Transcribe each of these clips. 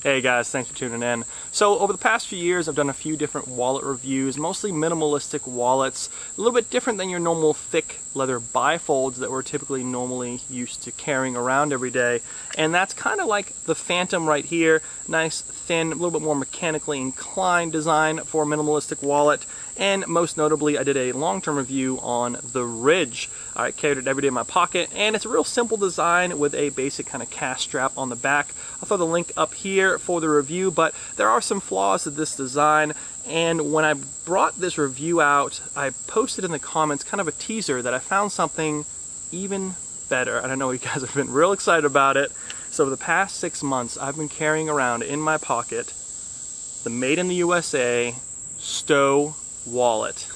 Hey guys, thanks for tuning in. So over the past few years I've done a few different wallet reviews, mostly minimalistic wallets, a little bit different than your normal thick leather bifolds that we're typically normally used to carrying around every day. And that's kind of like the Phantom right here, nice, thin, a little bit more mechanically inclined design for a minimalistic wallet. And most notably I did a long-term review on the Ridge. I carried it every day in my pocket, and it's a real simple design with a basic kind of cash strap on the back. I'll throw the link up here for the review, but there are some flaws to this design, and when I brought this review out, I posted in the comments kind of a teaser that I found something even better, and I know you guys have been real excited about it. So over the past 6 months, I've been carrying around in my pocket the Made in the USA STOW wallet.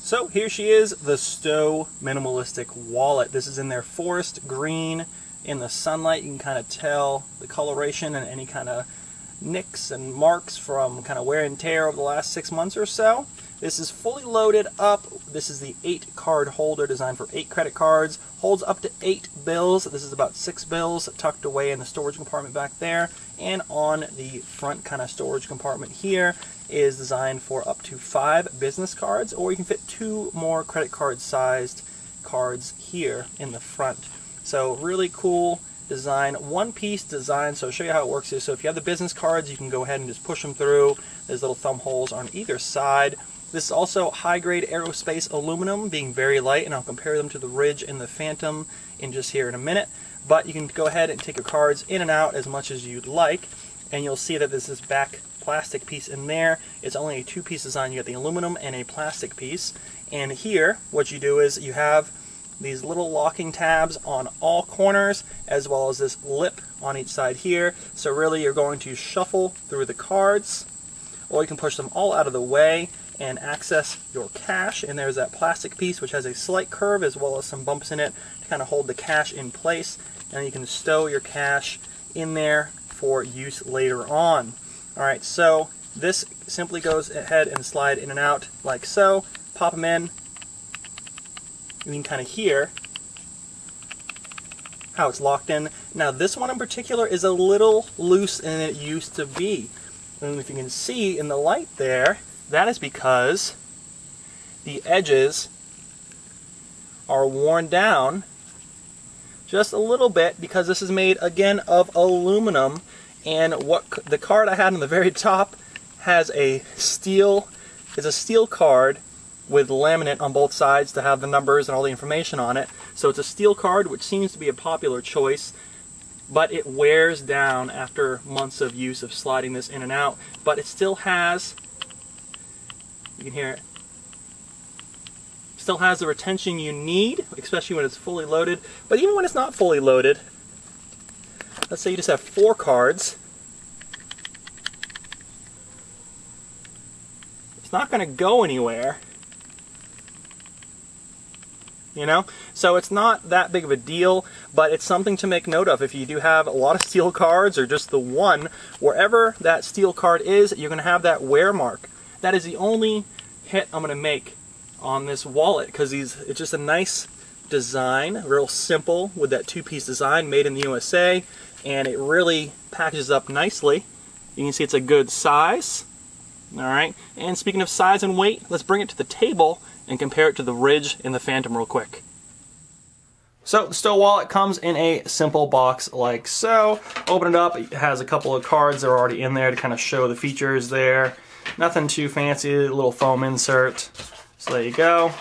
So here she is, the STOW Minimalistic wallet. This is in their forest green. In the sunlight you can kind of tell the coloration and any kind of nicks and marks from kind of wear and tear over the last 6 months or so. This is fully loaded up. This is the 8-card holder designed for 8 credit cards. Holds up to 8 bills. This is about 6 bills tucked away in the storage compartment back there. And on the front kind of storage compartment here is designed for up to 5 business cards, or you can fit 2 more credit card sized cards here in the front. So really cool design, one-piece design. So I'll show you how it works here. So if you have the business cards, you can go ahead and just push them through. There's little thumb holes on either side. This is also high-grade aerospace aluminum, being very light, and I'll compare them to the Ridge and the Phantom in just here in a minute. But you can go ahead and take your cards in and out as much as you'd like, and you'll see that there's this back plastic piece in there. It's only a 2-piece design. You get the aluminum and a plastic piece. And here, what you do is you have these little locking tabs on all corners, as well as this lip on each side here. So really you're going to shuffle through the cards, or you can push them all out of the way and access your cash. And there's that plastic piece which has a slight curve as well as some bumps in it to kind of hold the cash in place, and you can stow your cash in there for use later on. Alright, so this simply goes ahead and slide in and out like so. Pop them in. You can kind of hear how it's locked in. Now this one in particular is a little loose than it used to be. And if you can see in the light there, that is because the edges are worn down just a little bit, because this is made again of aluminum. And what the card I had on the very top has a steel card with laminate on both sides to have the numbers and all the information on it. So it's a steel card, which seems to be a popular choice, but it wears down after months of use of sliding this in and out. But it still has, you can hear it, still has the retention you need, especially when it's fully loaded. But even when it's not fully loaded, let's say you just have 4 cards, it's not going to go anywhere. You know, so it's not that big of a deal, but it's something to make note of. If you do have a lot of steel cards, or just the one, wherever that steel card is, you're going to have that wear mark. That is the only hit I'm going to make on this wallet, because it's just a nice design, real simple with that 2-piece design, made in the USA, and it really packages up nicely. You can see it's a good size. Alright, and speaking of size and weight, let's bring it to the table and compare it to the Ridge and the Phantom real quick. So the STOW wallet comes in a simple box like so. Open it up, it has a couple of cards that are already in there to kind of show the features there. Nothing too fancy, a little foam insert. So there you go.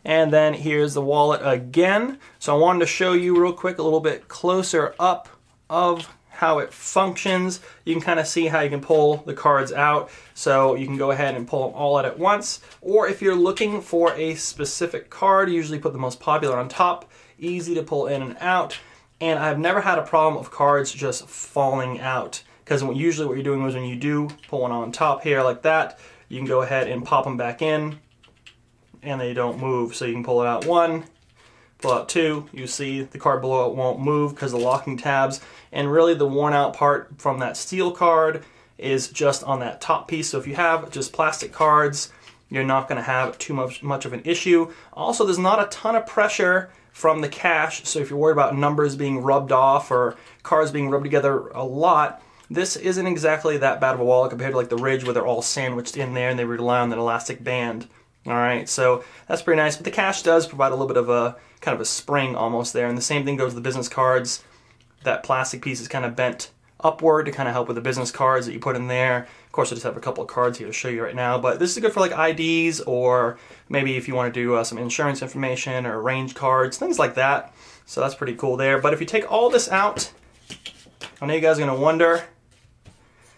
And then here's the wallet again. So I wanted to show you real quick a little bit closer up of how it functions. You can kind of see how you can pull the cards out, so you can go ahead and pull them all out at once, or if you're looking for a specific card, you usually put the most popular on top. Easy to pull in and out, and I've never had a problem of cards just falling out, because usually what you're doing is when you do pull one on top here like that, you can go ahead and pop them back in and they don't move. So you can pull it out 1, pull out 2, you see the card below it won't move because of the locking tabs, and really the worn out part from that steel card is just on that top piece. So if you have just plastic cards, you're not going to have too much of an issue. Also, there's not a ton of pressure from the cash. So if you're worried about numbers being rubbed off or cards being rubbed together a lot, this isn't exactly that bad of a wallet compared to like the Ridge, where they're all sandwiched in there and they rely on an elastic band. All right, so that's pretty nice. But the cash does provide a little bit of a kind of a spring almost there, and the same thing goes with the business cards. That plastic piece is kind of bent upward to kind of help with the business cards that you put in there. Of course, I just have a couple of cards here to show you right now, but this is good for like IDs, or maybe if you want to do some insurance information or range cards, things like that. So that's pretty cool there. But if you take all this out, I know you guys are going to wonder,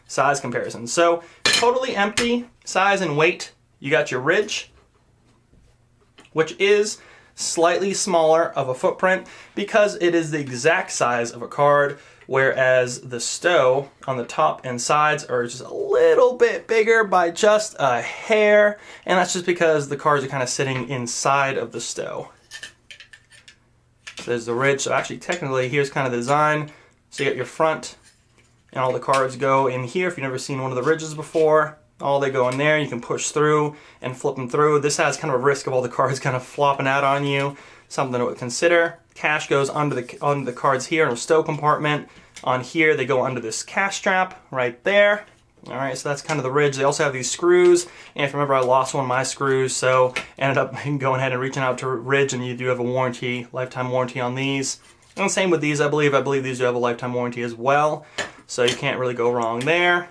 size comparison. So totally empty, size and weight, you got your Ridge, which is slightly smaller of a footprint because it is the exact size of a card, whereas the STOW on the top and sides are just a little bit bigger by just a hair, and that's just because the cards are kind of sitting inside of the STOW. So there's the Ridge. So actually, technically, here's kind of the design. So you got your front, and all the cards go in here. If you've never seen one of the Ridges before, all they go in there. You can push through and flip them through. This has kind of a risk of all the cards kind of flopping out on you. Something to consider. Cash goes under the cards here in a STOW compartment. On here, they go under this cash strap right there. All right, so that's kind of the Ridge. They also have these screws, and if you remember, I lost one of my screws, so ended up going ahead and reaching out to Ridge, and you do have a warranty, lifetime warranty on these. And the same with these, I believe these do have a lifetime warranty as well, so you can't really go wrong there.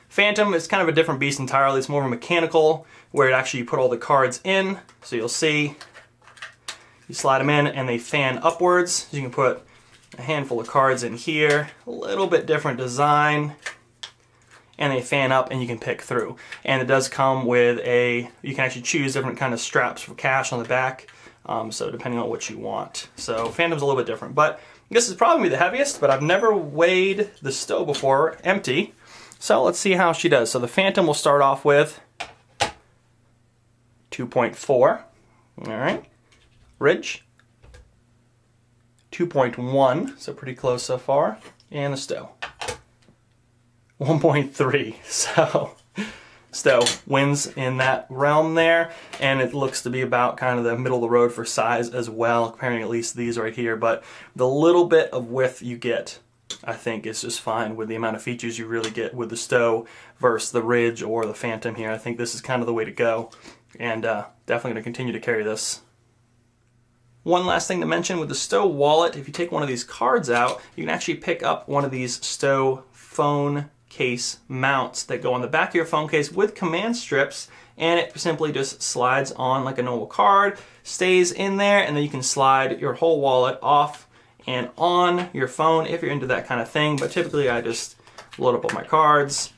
Phantom is kind of a different beast entirely. It's more of a mechanical, where it actually you put all the cards in, so you'll see, you slide them in, and they fan upwards. So you can put a handful of cards in here, a little bit different design, and they fan up and you can pick through. And it does come with you can actually choose different kind of straps for cash on the back, so depending on what you want. So Phantom's a little bit different, but this is probably the heaviest, but I've never weighed the STOW before, empty. So let's see how she does. So the Phantom will start off with 2.4, all right. Ridge, 2.1, so pretty close so far, and the STOW, 1.3, so STOW wins in that realm there, and it looks to be about kind of the middle of the road for size as well, comparing at least these right here, but the little bit of width you get, I think, is just fine with the amount of features you really get with the STOW versus the Ridge or the Phantom here. I think this is kind of the way to go, and definitely going to continue to carry this. One last thing to mention with the STOW wallet, if you take one of these cards out, you can actually pick up one of these STOW phone case mounts that go on the back of your phone case with command strips, and it simply just slides on like a normal card, stays in there, and then you can slide your whole wallet off and on your phone if you're into that kind of thing. But typically I just load up all my cards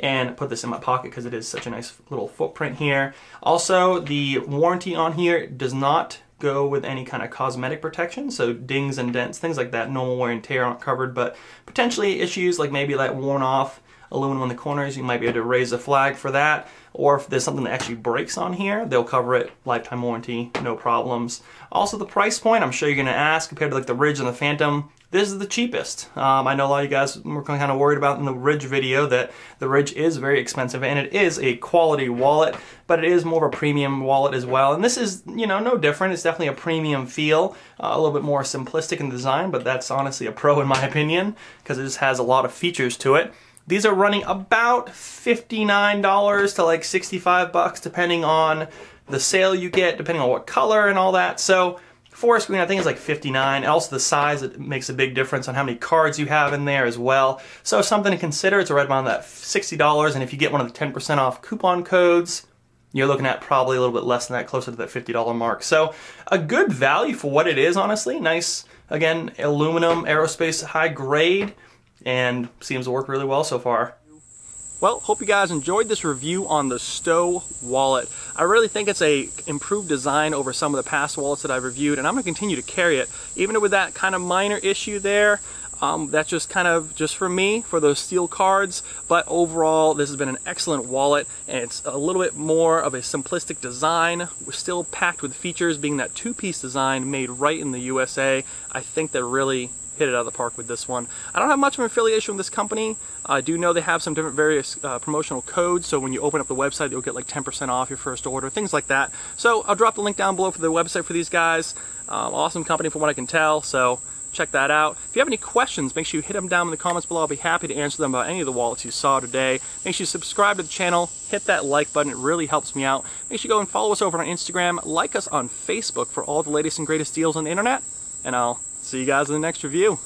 and put this in my pocket because it is such a nice little footprint here. Also, the warranty on here does not go with any kind of cosmetic protection, so dings and dents, things like that, normal wear and tear aren't covered, but potentially issues like maybe that worn off aluminum in the corners, you might be able to raise a flag for that, or if there's something that actually breaks on here, they'll cover it, lifetime warranty, no problems. Also the price point, I'm sure you're going to ask, compared to like the Ridge and the Phantom, this is the cheapest. I know a lot of you guys were kind of worried about in the Ridge video that the Ridge is very expensive, and it is a quality wallet, but it is more of a premium wallet as well. And this is, you know, no different. It's definitely a premium feel, a little bit more simplistic in design, but that's honestly a pro in my opinion, because it just has a lot of features to it. These are running about $59 to like $65, depending on the sale you get, depending on what color and all that. So forest green, I think, is like $59. And also the size, it makes a big difference on how many cards you have in there as well. So something to consider. It's right around that $60, and if you get one of the 10% off coupon codes, you're looking at probably a little bit less than that, closer to that $50 mark. So a good value for what it is, honestly. Nice, again, aluminum, aerospace, high grade, and seems to work really well so far. Well, hope you guys enjoyed this review on the STOW wallet. I really think it's a improved design over some of the past wallets that I've reviewed, and I'm going to continue to carry it. Even with that kind of minor issue there, that's just kind of just for me, for those steel cards, but overall this has been an excellent wallet, and it's a little bit more of a simplistic design. We're still packed with features, being that two-piece design made right in the USA. I think that really hit it out of the park with this one. I don't have much of an affiliation with this company. I do know they have some different various promotional codes, so when you open up the website, you'll get like 10% off your first order, things like that. So I'll drop the link down below for the website for these guys. Awesome company from what I can tell, so check that out. If you have any questions, make sure you hit them down in the comments below. I'll be happy to answer them about any of the wallets you saw today. Make sure you subscribe to the channel, hit that like button, it really helps me out. Make sure you go and follow us over on Instagram, like us on Facebook for all the latest and greatest deals on the internet, and I'll see you guys in the next review.